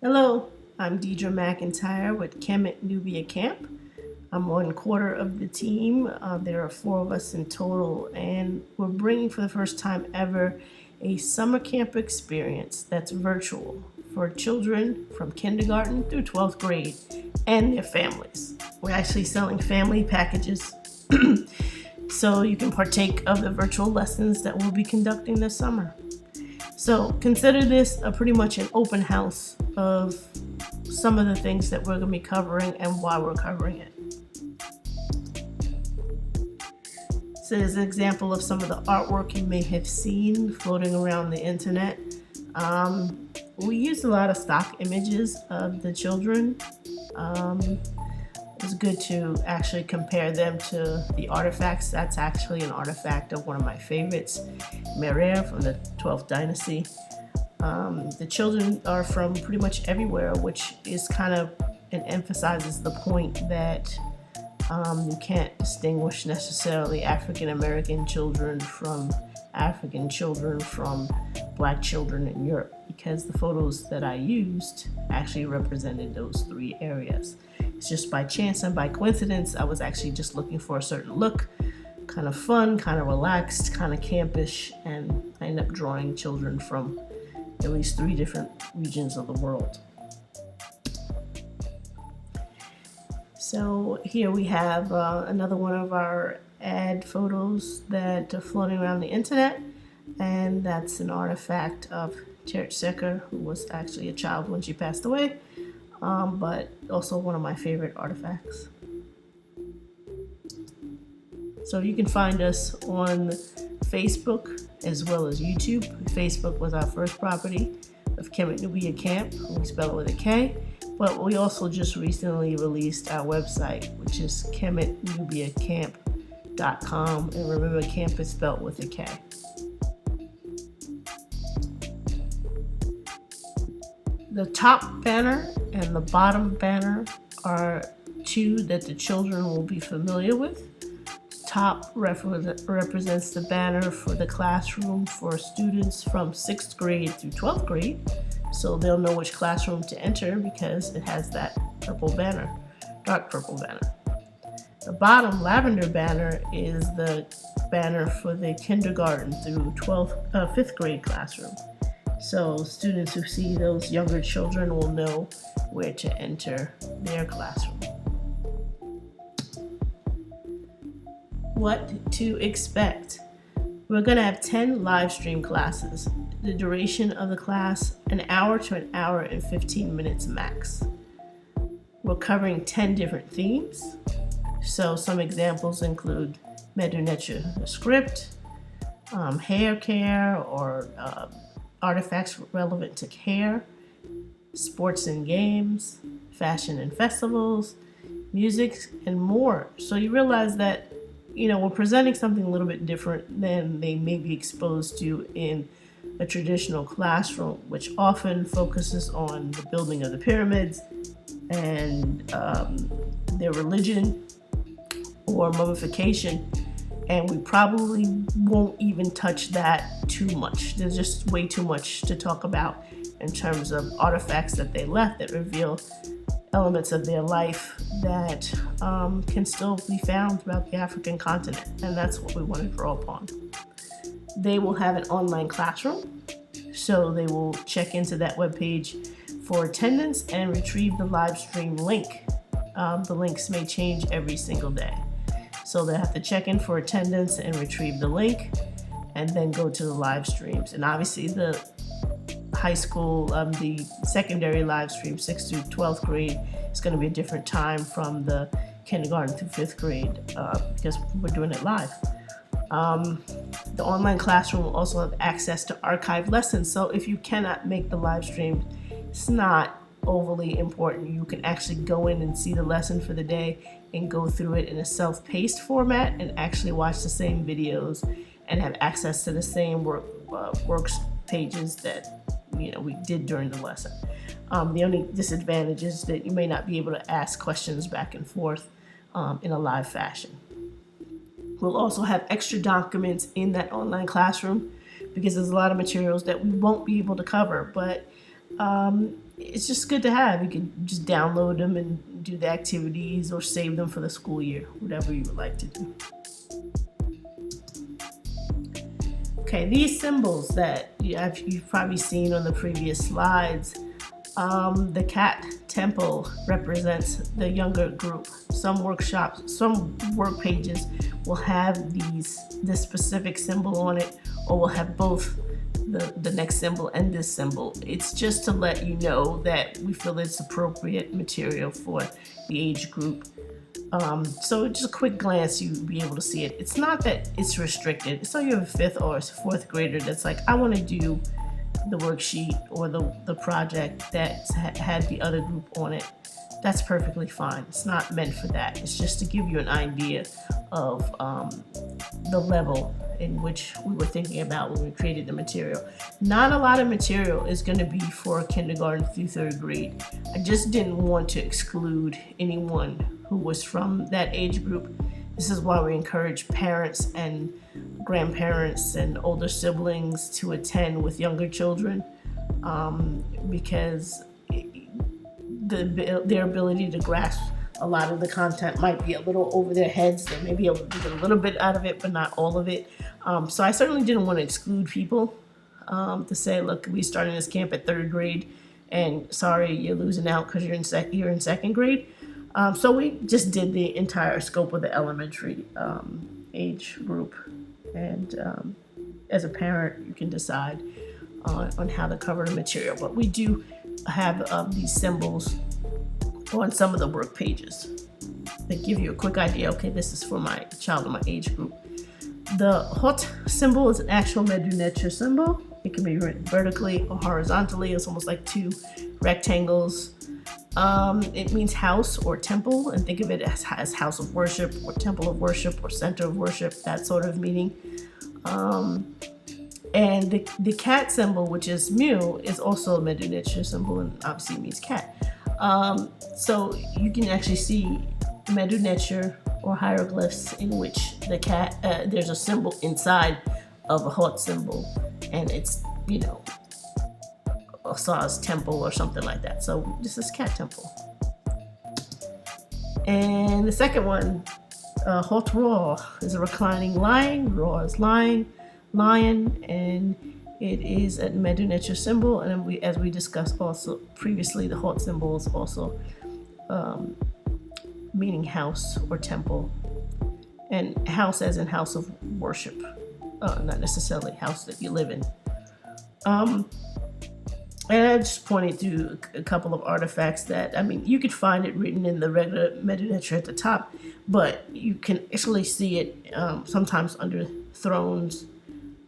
Hello, I'm Deidre McIntyre with Kemet Nubia Kamp. I'm one quarter of the team. There are four of us in total, and we're bringing for the first time ever a summer camp experience that's virtual for children from kindergarten through 12th grade and their families. We're actually selling family packages so you can partake of the virtual lessons that we'll be conducting this summer. So consider this pretty much an open house of some of the things that we're going to be covering and why we're covering it. So here's an example of some of the artwork you may have seen floating around the internet. We used a lot of stock images of the children. It was good to actually compare them to the artifacts. That's actually an artifact of one of my favorites, Meroe from the 12th dynasty. The children are from pretty much everywhere, which is kind of and emphasizes the point that you can't distinguish necessarily African American children from African children from Black children in Europe, because the photos that I used actually represented those three areas. It's just by chance and by coincidence, I was actually just looking for a certain look, kind of fun, kind of relaxed, kind of campish, and I ended up drawing children from at least three different regions of the world. So here we have another one of our ad photos that are floating around the internet, and that's an artifact of Ta-Sety, who was actually a child when she passed away, but also one of my favorite artifacts. So you can find us on Facebook as well as YouTube. Facebook was our first property of Kemet Nubia Kamp. We spell it with a K. But we also just recently released our website, which is kemetnubiakamp.com. And remember, camp is spelled with a K. The top banner and the bottom banner are two that the children will be familiar with. Top represents the banner for the classroom for students from 6th grade through 12th grade. So they'll know which classroom to enter because it has that purple banner, dark purple banner. The bottom lavender banner is the banner for the kindergarten through 5th grade classroom. So students who see those younger children will know where to enter their classroom. What to expect? We're going to have 10 live stream classes. The duration of the class, an hour to an hour and 15 minutes max. We're covering 10 different themes. So some examples include Medu Nature script, hair care or artifacts relevant to hair, sports and games, fashion and festivals, music, and more. So you realize that we're presenting something a little bit different than they may be exposed to in a traditional classroom, which often focuses on the building of the pyramids and their religion or mummification. And we probably won't even touch that too much. There's just way too much to talk about in terms of artifacts that they left that reveal elements of their life that can still be found throughout the African continent, and that's what we want to draw upon. They will have an online classroom, so they will check into that webpage for attendance and retrieve the live stream link. The links may change every single day, so they have to check in for attendance and retrieve the link, and then go to the live streams. And obviously the high school, the secondary live stream, 6th through 12th grade, is going to be a different time from the kindergarten through 5th grade because we're doing it live. The online classroom will also have access to archived lessons. So if you cannot make the live stream, it's not overly important. You can actually go in and see the lesson for the day and go through it in a self-paced format and actually watch the same videos and have access to the same works pages that we did during the lesson. The only disadvantage is that you may not be able to ask questions back and forth in a live fashion. We'll also have extra documents in that online classroom because there's a lot of materials that we won't be able to cover, but it's just good to have. You can just download them and do the activities or save them for the school year, whatever you would like to do. Okay, these symbols that you've probably seen on the previous slides, the cat temple represents the younger group. Some workshops, some work pages will have this specific symbol on it, or will have both the next symbol and this symbol. It's just to let you know that we feel it's appropriate material for the age group. So just a quick glance, you'll be able to see it. It's not that it's restricted. So you have a 5th or 4th grader that's like, I want to do the worksheet or the project that had the other group on it. That's perfectly fine. It's not meant for that. It's just to give you an idea of the level in which we were thinking about when we created the material. Not a lot of material is going to be for kindergarten through 3rd grade. I just didn't want to exclude anyone who was from that age group. This is why we encourage parents and grandparents and older siblings to attend with younger children, because their ability to grasp a lot of the content might be a little over their heads. They may be able to get a little bit out of it, but not all of it. So I certainly didn't want to exclude people, to say, look, we started this camp at 3rd grade, and sorry, you're losing out because you're in 2nd grade. So we just did the entire scope of the elementary age group, and as a parent, you can decide on how to cover the material. But we do have these symbols on some of the work pages that give you a quick idea. Okay, this is for my child in my age group. The hot symbol is an actual Meroe symbol. It can be written vertically or horizontally. It's almost like 2 rectangles. It means house or temple, and think of it as house of worship or temple of worship or center of worship, that sort of meaning. And the cat symbol, which is mu, is also a Meroe symbol, and obviously means cat. So you can actually see Meroe or hieroglyphs in which the cat, there's a symbol inside of a hot symbol, and it's, Asar's temple or something like that. So this is cat temple. And the second one, hot raw, is a reclining lion. Raw is lion, and it is a Meroe symbol. And as we discussed also previously, the hot symbol is also meaning house or temple, and house as in house of worship, not necessarily house that you live in. And I just pointed to a couple of artifacts that, you could find it written in the regular Meroe at the top, but you can actually see it sometimes under thrones,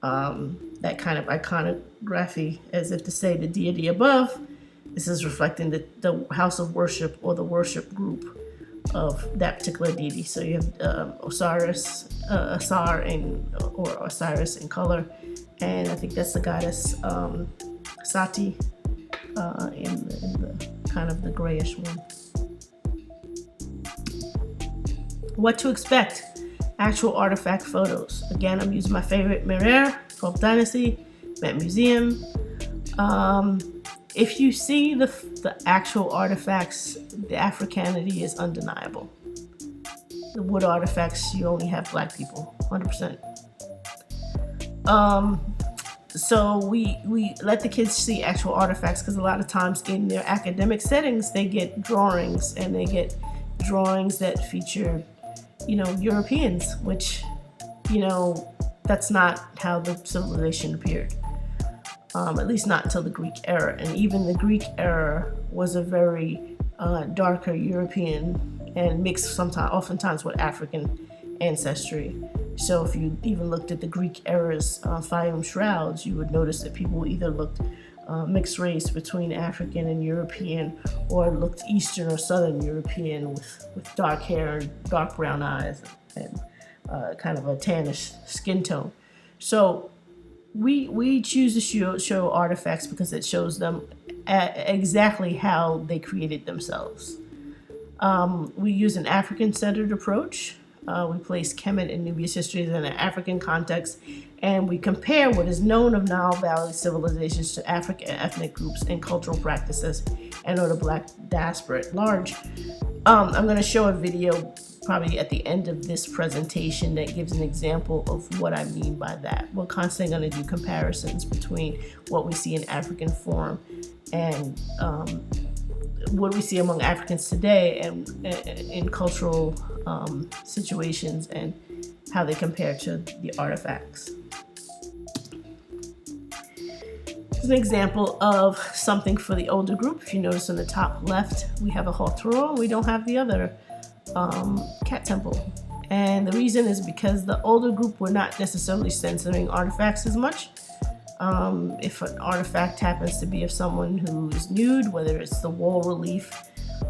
that kind of iconography, as if to say the deity above. This is reflecting the house of worship or the worship group of that particular deity. So you have Osiris, Asar, or Osiris in color, and I think that's the goddess Ta-Sety in the kind of the grayish one. What to expect? Actual artifact photos. Again, I'm using my favorite Meroe from Ta-NHSy, Met Museum. If you see the actual artifacts, the Africanity is undeniable. The wood artifacts, you only have black people, 100%. So we let the kids see actual artifacts, because a lot of times in their academic settings, they get drawings, and they get drawings that feature, Europeans, which, that's not how the civilization appeared. At least not until the Greek era. And even the Greek era was a very darker European and mixed oftentimes with African ancestry. So if you even looked at the Greek era's Fayum shrouds, you would notice that people either looked mixed race between African and European, or looked Eastern or Southern European with dark hair and dark brown eyes and kind of a tannish skin tone. So we choose to show artifacts because it shows them exactly how they created themselves. We use an African-centered approach. We place Kemet and Nubia's histories in an African context, and we compare what is known of Nile Valley civilizations to African ethnic groups and cultural practices, and or the Black diaspora at large. I'm going to show a video probably at the end of this presentation that gives an example of what I mean by that. We're constantly going to do comparisons between what we see in African form and what we see among Africans today, and in cultural situations, and how they compare to the artifacts. This is an example of something for the older group. If you notice on the top left, we have a Hotoro, and we don't have the other cat temple. And the reason is because the older group were not necessarily censoring artifacts as much. If an artifact happens to be of someone who is nude, whether it's the wall relief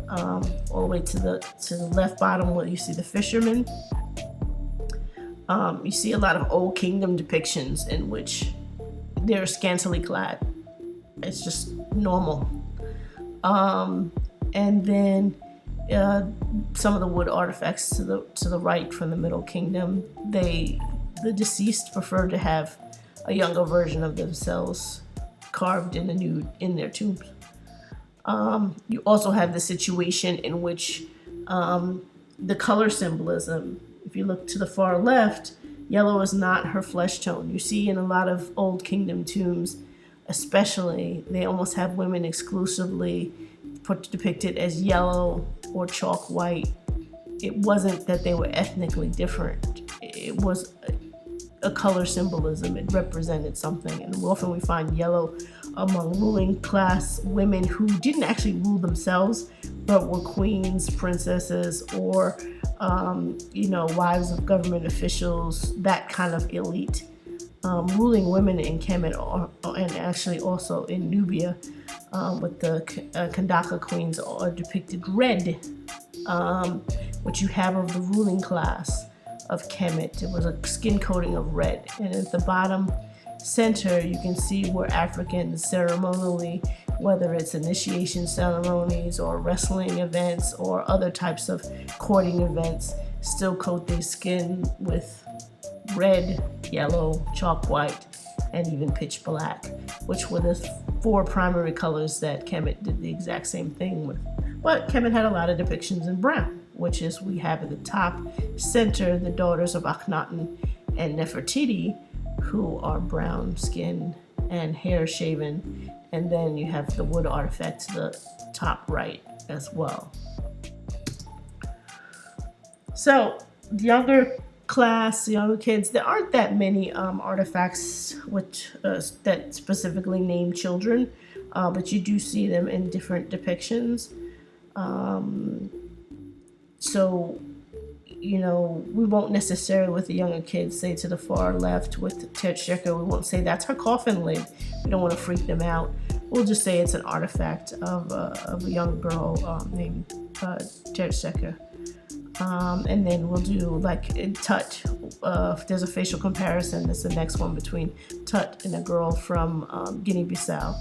all the way to the left bottom where you see the fisherman, you see a lot of Old Kingdom depictions in which they're scantily clad. It's just normal. And then some of the wood artifacts to the right from the Middle Kingdom, the deceased prefer to have a younger version of themselves carved in the nude in their tombs. You also have the situation in which the color symbolism, if you look to the far left, yellow is not her flesh tone. You see in a lot of Old Kingdom tombs, especially, they almost have women exclusively depicted as yellow or chalk white. It wasn't that they were ethnically different. It was a color symbolism. It represented something. And often we find yellow among ruling class women who didn't actually rule themselves, but were queens, princesses, or wives of government officials, that kind of elite. Ruling women in Kemet, and actually also in Nubia, with the Kandaka queens, are depicted red. What you have of the ruling class of Kemet, it was a skin coating of red. And at the bottom center, you can see where Africans ceremonially, whether it's initiation ceremonies or wrestling events or other types of courting events, still coat their skin with red, yellow, chalk white, and even pitch black, which were the four primary colors that Kemet did the exact same thing with. But Kemet had a lot of depictions in brown, which is we have at the top center the daughters of Akhenaten and Nefertiti, who are brown skin and hair shaven, and then you have the wood artifact to the top right as well. So the younger class, the younger kids, there aren't that many artifacts which that specifically name children, but you do see them in different depictions. So, we won't necessarily, with the younger kids, say to the far left with Ta-Sety, we won't say that's her coffin lid. We don't want to freak them out. We'll just say it's an artifact of a young girl named Ta-Sety. And then we'll do like in Tut. If there's a facial comparison, that's the next one between Tut and a girl from Guinea-Bissau.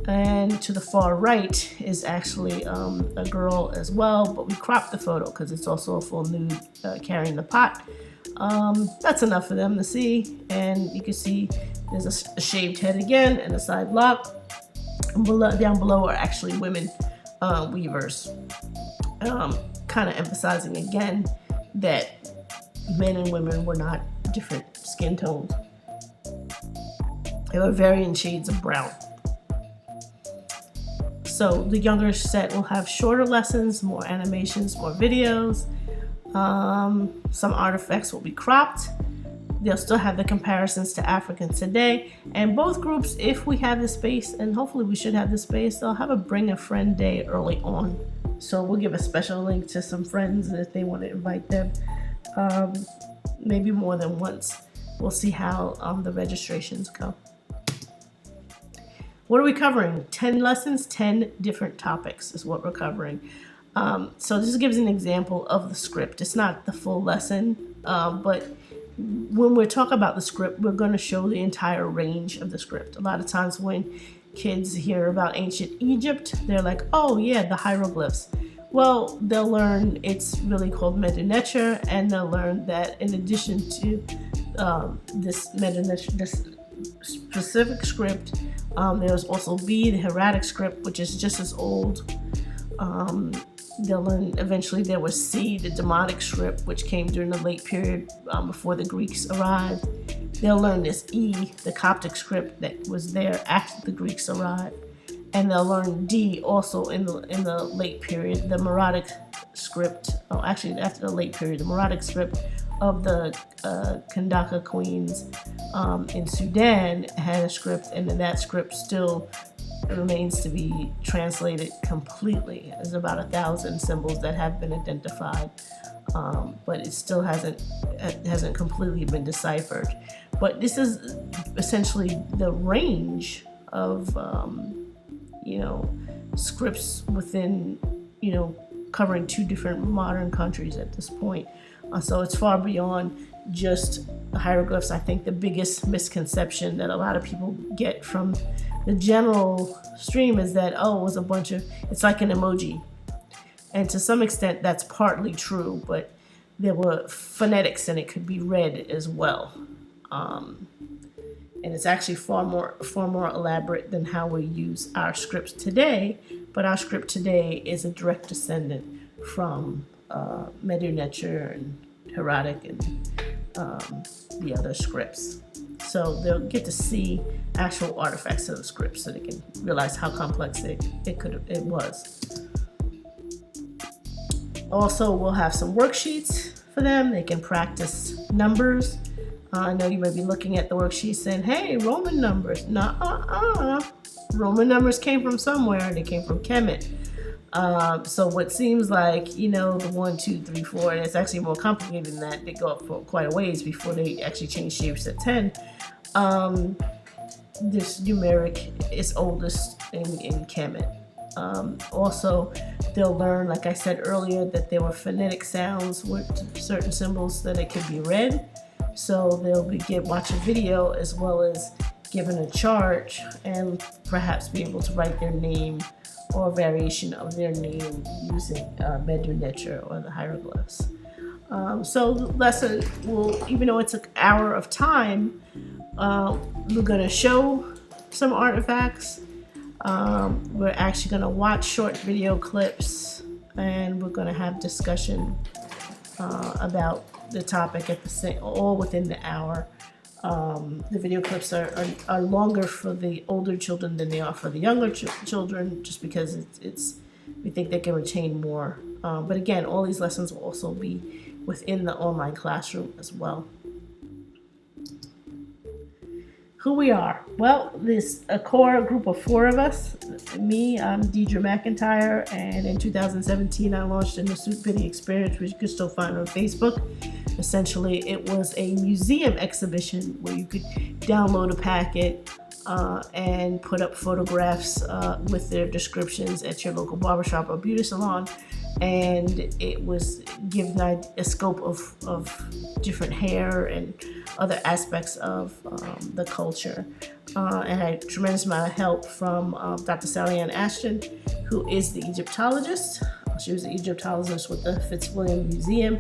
And to the far right is actually a girl as well, but we cropped the photo because it's also a full nude carrying the pot. That's enough for them to see, and you can see there's a shaved head again and a side lock. And down below are actually women weavers, kind of emphasizing again that men and women were not different skin tones. They were varying shades of brown. So the younger set will have shorter lessons, more animations, more videos. Some artifacts will be cropped. They'll still have the comparisons to Africans today. And both groups, if we have the space, and hopefully we should have the space, they'll have a bring a friend day early on. So we'll give a special link to some friends if they want to invite them, maybe more than once. We'll see how the registrations go. What are we covering? 10 lessons, 10 different topics is what we're covering. So this gives an example of the script. It's not the full lesson, but when we talk about the script, we're going to show the entire range of the script. A lot of times when kids hear about ancient Egypt, they're like, oh yeah, the hieroglyphs. Well, they'll learn it's really called Medu Neter, and they'll learn that in addition to this Medu Neter, this specific script, there's also B, the hieratic script, which is just as old. They'll learn eventually there was C, the Demotic script, which came during the late period before the Greeks arrived. They'll learn this E, the Coptic script that was there after the Greeks arrived. And they'll learn D also in the late period, the Meroitic script. Oh, actually, after the late period, the Meroitic script of the Kandaka queens in Sudan had a script, and then that script still remains to be translated completely. There's about 1,000 symbols that have been identified, but it still hasn't completely been deciphered. But this is essentially the range of scripts within, covering 2 different modern countries at this point. So it's far beyond just hieroglyphs. I think the biggest misconception that a lot of people get from the general stream is that, it was it's like an emoji. And to some extent, that's partly true, but there were phonetics and it could be read as well. And it's actually far more elaborate than how we use our scripts today. But our script today is a direct descendant from Medu Neter and hieratic and the other scripts. So they'll get to see actual artifacts of the script, so they can realize how complex it was. Also, we'll have some worksheets for them. They can practice numbers. I know you might be looking at the worksheet saying, hey, Roman numbers. Roman numbers came from somewhere, and they came from Kemet. So what seems like, the 1, 2, 3, 4, and it's actually more complicated than that. They go up for quite a ways before they actually change shapes at 10. This numeric is oldest in Kemet. Also, they'll learn, like I said earlier, that there were phonetic sounds with certain symbols that it could be read. So they'll watch a video as well as given a chart and perhaps be able to write their name or a variation of their name using Medu Neter or the hieroglyphs. So the lesson will, even though it's an hour of time, we're going to show some artifacts. We're actually going to watch short video clips, and we're going to have discussion about the topic all within the hour. The video clips are longer for the older children than they are for the younger children, just because we think they can retain more. But again, all these lessons will also be within the online classroom as well. Who we are? Well, there's a core group of 4 of us. Me, I'm Deidre McIntyre, and in 2017 I launched a Nasuit Biddy experience, which you can still find on Facebook. Essentially, it was a museum exhibition where you could download a packet and put up photographs with their descriptions at your local barbershop or beauty salon. And it was given a scope of different hair and other aspects of the culture. And I had a tremendous amount of help from Dr. Sally Ann Ashton, who is the Egyptologist. She was the Egyptologist with the Fitzwilliam Museum.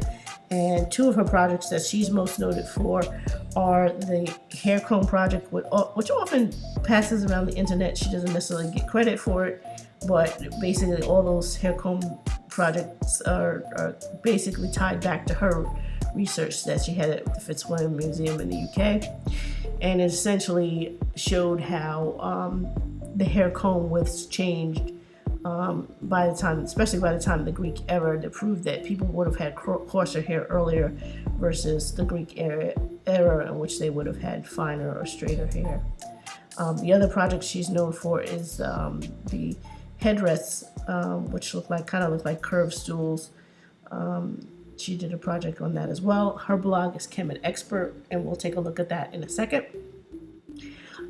And 2 of her projects that she's most noted for are the hair comb project, which often passes around the internet. She doesn't necessarily get credit for it, but basically all those hair comb projects are basically tied back to her research that she had at the Fitzwilliam Museum in the UK. And it essentially showed how the hair comb widths changed especially by the time of the Greek era, to prove that people would have had coarser hair earlier versus the Greek era in which they would have had finer or straighter hair. The other project she's known for is the headrests, which kind of look like curved stools. She did a project on that as well. Her blog is Kemet Expert, and we'll take a look at that in a second.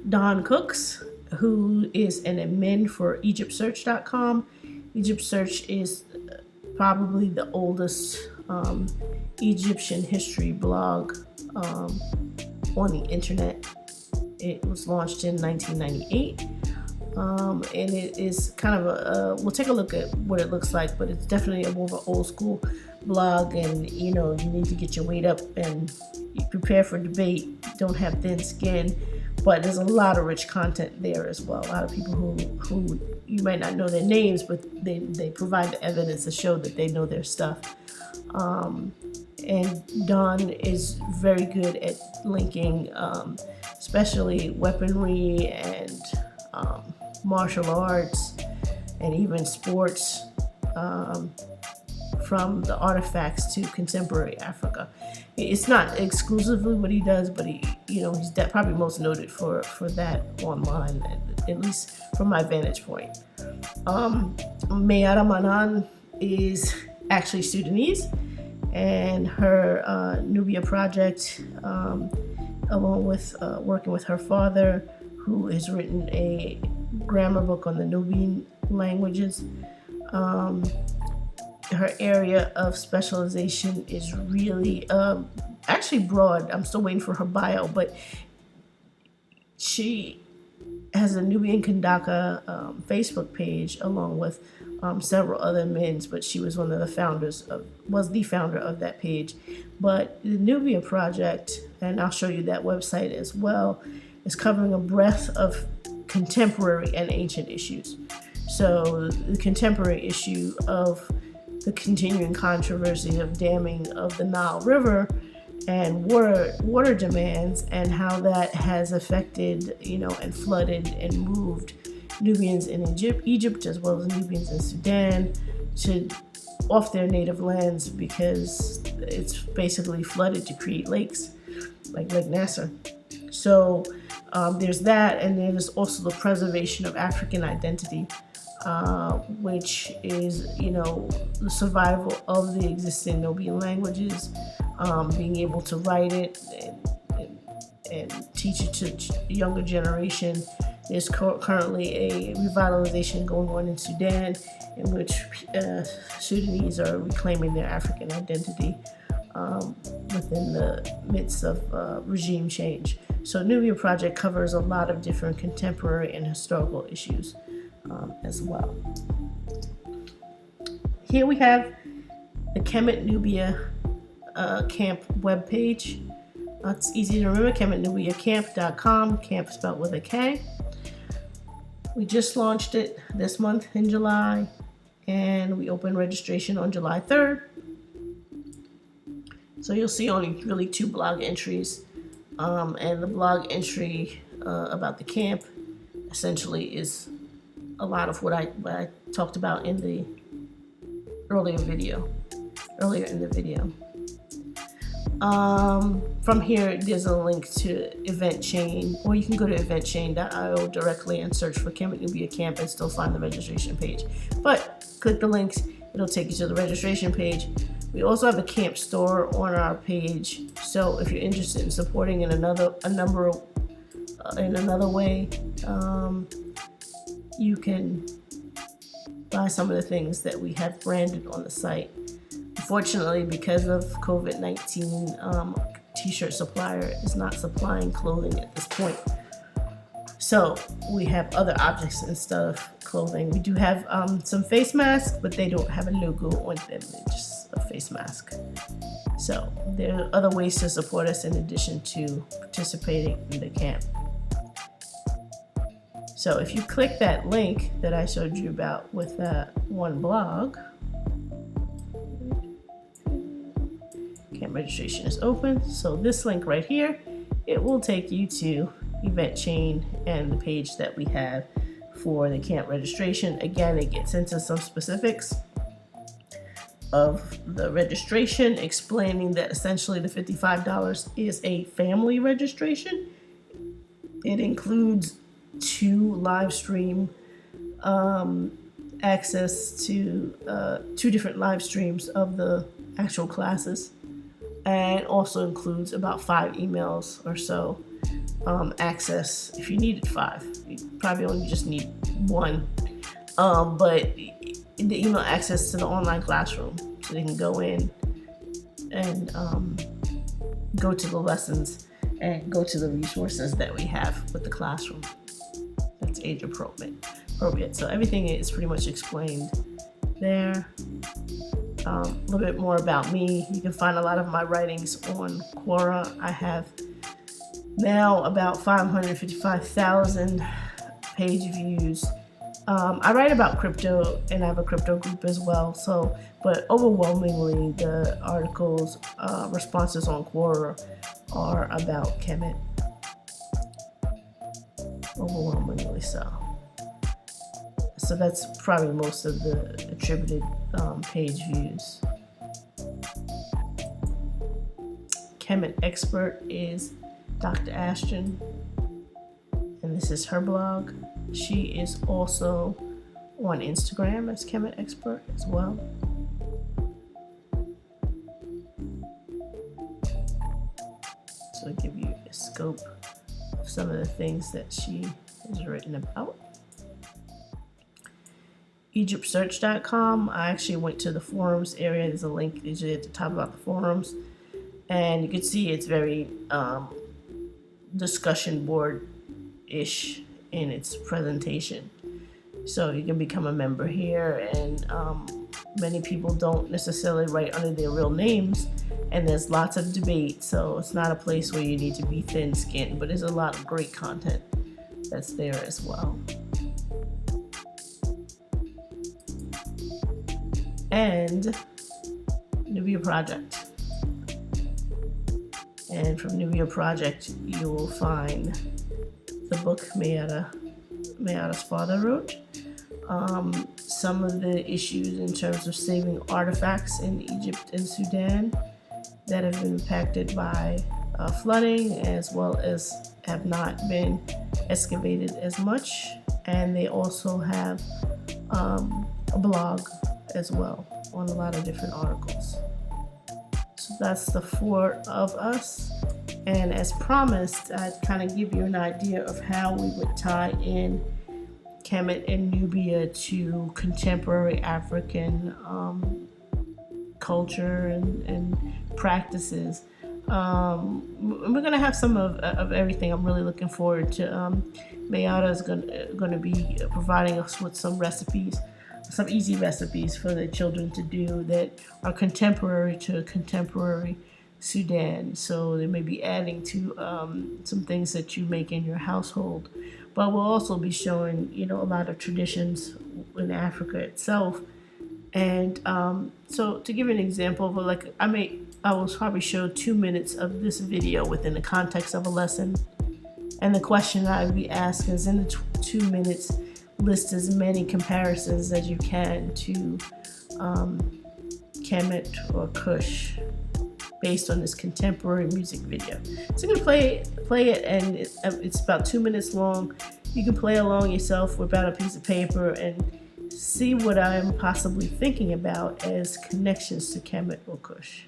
Don Cooks, who is an admin for EgyptSearch.com. EgyptSearch is probably the oldest Egyptian history blog on the internet. It was launched in 1998. And it is kind of we'll take a look at what it looks like, but it's definitely a more of an old school blog, and you need to get your weight up and prepare for debate. Don't have thin skin, but there's a lot of rich content there as well. A lot of people who you might not know their names, but they provide the evidence to show that they know their stuff. And Don is very good at linking, especially weaponry and martial arts and even sports, from the artifacts to contemporary Africa. It's not exclusively what he does, but he's probably most noted for that online, at least from my vantage point. Mayara Manan is actually Sudanese, and her Nubia project, along with working with her father, who has written a grammar book on the Nubian languages. Her area of specialization is really actually broad. I'm still waiting for her bio, but she has a Nubian Kandaka Facebook page along with several other men's, but she was the founder of that page. But the Nubia Project, and I'll show you that website as well, is covering a breadth of contemporary and ancient issues. So the contemporary issue of the continuing controversy of damming of the Nile River and water demands, and how that has affected, and flooded and moved Nubians in Egypt as well as Nubians in Sudan off their native lands, because it's basically flooded to create lakes like Lake Nasser. So there's that, and then there's also the preservation of African identity, which is, the survival of the existing Nubian languages, being able to write it and teach it to younger generation. There's currently a revitalization going on in Sudan, in which Sudanese are reclaiming their African identity within the midst of regime change. So Nubia Project covers a lot of different contemporary and historical issues as well. Here we have the Kemet Nubia Kamp webpage. It's easy to remember, KemetNubiaKamp.com, camp spelled with a K. We just launched it this month in July, and we opened registration on July 3rd. So you'll see only really 2 blog entries, and the blog entry about the camp essentially is a lot of what I talked about in the earlier in the video. From here, there's a link to Event Chain, or you can go to eventchain.io directly and search for Kemet Nubia Kamp and still find the registration page. But click the links, it'll take you to the registration page. We also have a camp store on our page, so if you're interested in supporting in another way, you can buy some of the things that we have branded on the site. Unfortunately, because of COVID-19, t-shirt supplier is not supplying clothing at this point. So we have other objects instead of clothing. We do have some face masks, but they don't have a logo on them. They're just a face mask. So there are other ways to support us in addition to participating in the camp. So if you click that link that I showed you about with that one blog, camp registration is open. So this link right here, it will take you to Event Chain and the page that we have for the camp registration. Again, it gets into some specifics of the registration, explaining that essentially the $55 is a family registration. It includes 2 live stream access to 2 different live streams of the actual classes, and also includes about 5 emails or so access. If you needed 5, you probably only just need 1, but the email access to the online classroom, so they can go in and go to the lessons and go to the resources that we have with the classroom that's age appropriate. So everything is pretty much explained there. A little bit more about me. You can find a lot of my writings on Quora. I have now about 555,000 page views. I write about crypto, and I have a crypto group as well. So, but overwhelmingly, the articles, responses on Quora are about Kemet. Overwhelmingly so. So that's probably most of the attributed page views. Kemet expert is Dr. Ashton, and this is her blog. She is also on Instagram as Kemet expert as well. So I'll give you a scope of some of the things that she has written about. EgyptSearch.com. I actually went to the forums area. There's a link usually at the top about the forums, and you can see it's very discussion board-ish in its presentation. So you can become a member here, and many people don't necessarily write under their real names, and there's lots of debate. So it's not a place where you need to be thin-skinned, but there's a lot of great content that's there as well. And Nubia Project. And from Nubia Project, you will find the book Meroe's father wrote. Some of the issues in terms of saving artifacts in Egypt and Sudan that have been impacted by flooding, as well as have not been excavated as much. And they also have a blog as well on a lot of different articles. So that's the four of us. And as promised, I'd kind of give you an idea of how we would tie in Kemet and Nubia to contemporary African culture and practices. We're going to have some of everything. I'm really looking forward to Mayada is going to be providing us with some recipes, some easy recipes for the children to do that are contemporary to contemporary Sudan. So they may be adding to some things that you make in your household, but we'll also be showing, a lot of traditions in Africa itself. And so to give you an example, but I will probably show 2 minutes of this video within the context of a lesson. And the question I would be asking is, in the 2 minutes, list as many comparisons as you can to Kemet or Kush based on this contemporary music video. So I'm gonna play it, and it's about 2 minutes long. You can play along yourself without a piece of paper and see what I'm possibly thinking about as connections to Kemet or Kush.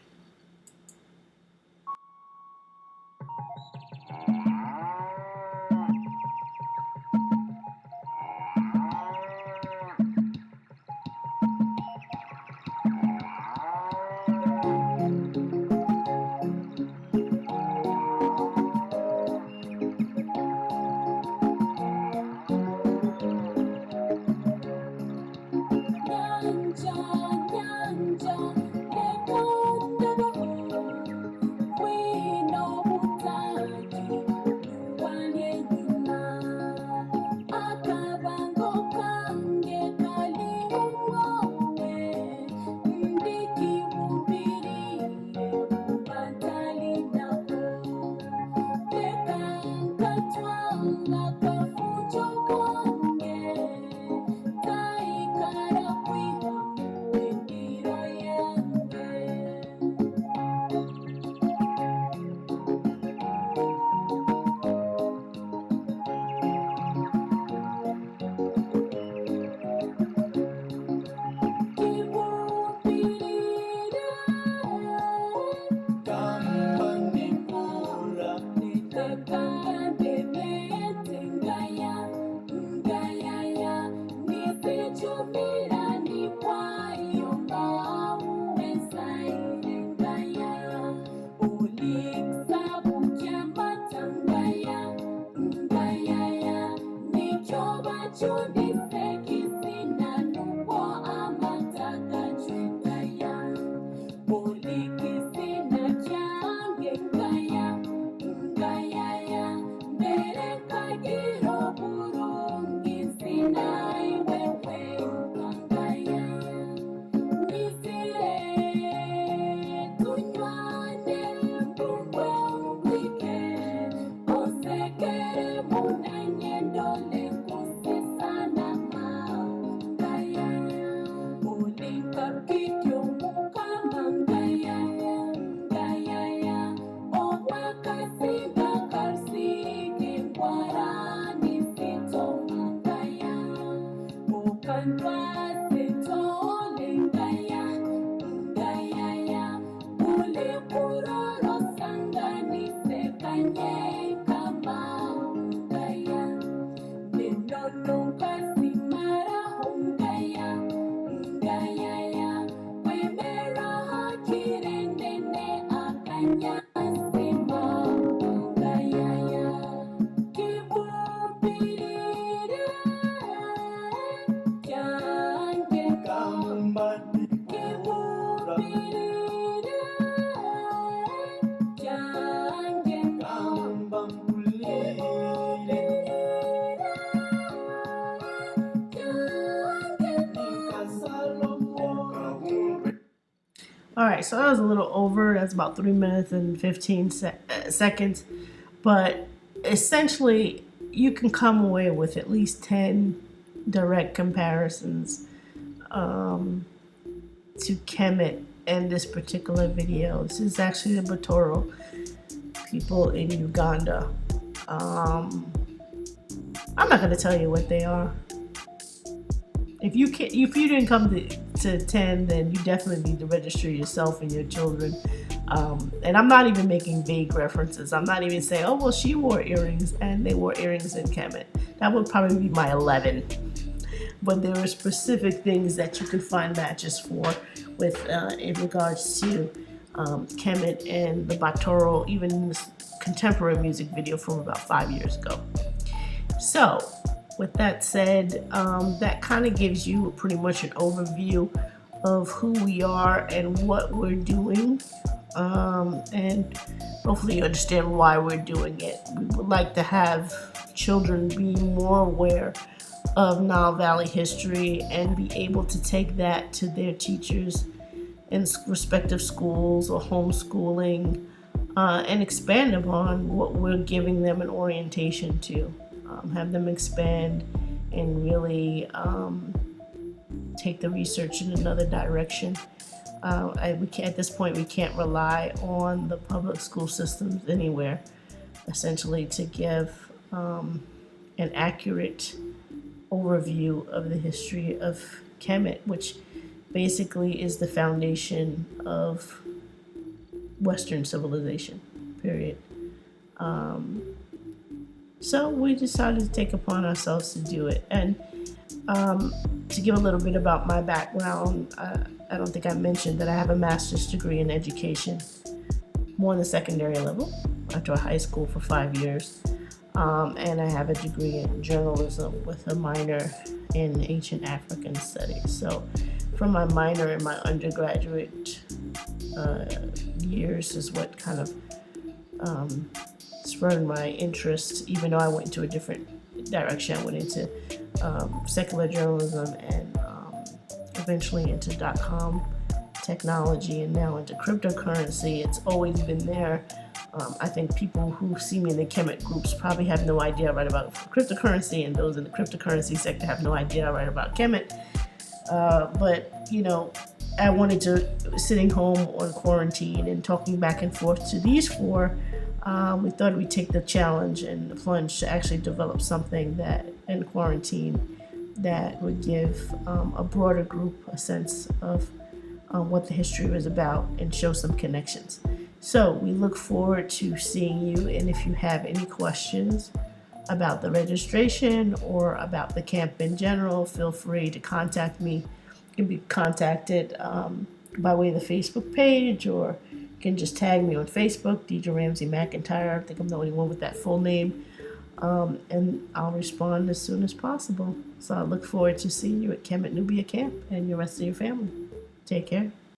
All right, so that was a little over. That's about 3 minutes and 15 seconds. But essentially, you can come away with at least 10 direct comparisons to Kemet in this particular video. This is actually the Batoro people in Uganda. I'm not going to tell you what they are. If you didn't come to 10, then you definitely need to register yourself and your children. And I'm not even making vague references. I'm not even saying, oh, well, she wore earrings and they wore earrings in Kemet. That would probably be my 11. But there are specific things that you can find matches for with in regards to Kemet and the Batoro, even in this contemporary music video from about 5 years ago. So, with that said, that kind of gives you pretty much an overview of who we are and what we're doing. And hopefully you understand why we're doing it. We would like to have children be more aware of Nile Valley history and be able to take that to their teachers in respective schools or homeschooling and expand upon what we're giving them an orientation to. Have them expand and really take the research in another direction. At this point, we can't rely on the public school systems anywhere, essentially, to give an accurate overview of the history of Kemet, which basically is the foundation of Western civilization, period. So we decided to take upon ourselves to do it. And to give a little bit about my background, I don't think I mentioned that I have a master's degree in education, more on the secondary level, after high school for 5 years. And I have a degree in journalism with a minor in ancient African studies. So from my minor and my undergraduate years is what kind of spurred my interest, even though I went into a different direction. I went into secular journalism and eventually into .com technology and now into cryptocurrency. It's always been there. I think people who see me in the Kemet groups probably have no idea I write about cryptocurrency, and those in the cryptocurrency sector have no idea I write about Kemet. But, you know, I wanted to, sitting home on quarantine and talking back and forth to these four, we thought we'd take the challenge and the plunge to actually develop something that in quarantine that would give a broader group a sense of what the history was about and show some connections. So we look forward to seeing you, and if you have any questions about the registration or about the camp in general, feel free to contact me. You can be contacted by way of the Facebook page, or you can just tag me on Facebook, Deidre Ramsey McIntyre. I think I'm the only one with that full name. And I'll respond as soon as possible. So I look forward to seeing you at Kemet Nubia Kamp and your rest of your family. Take care.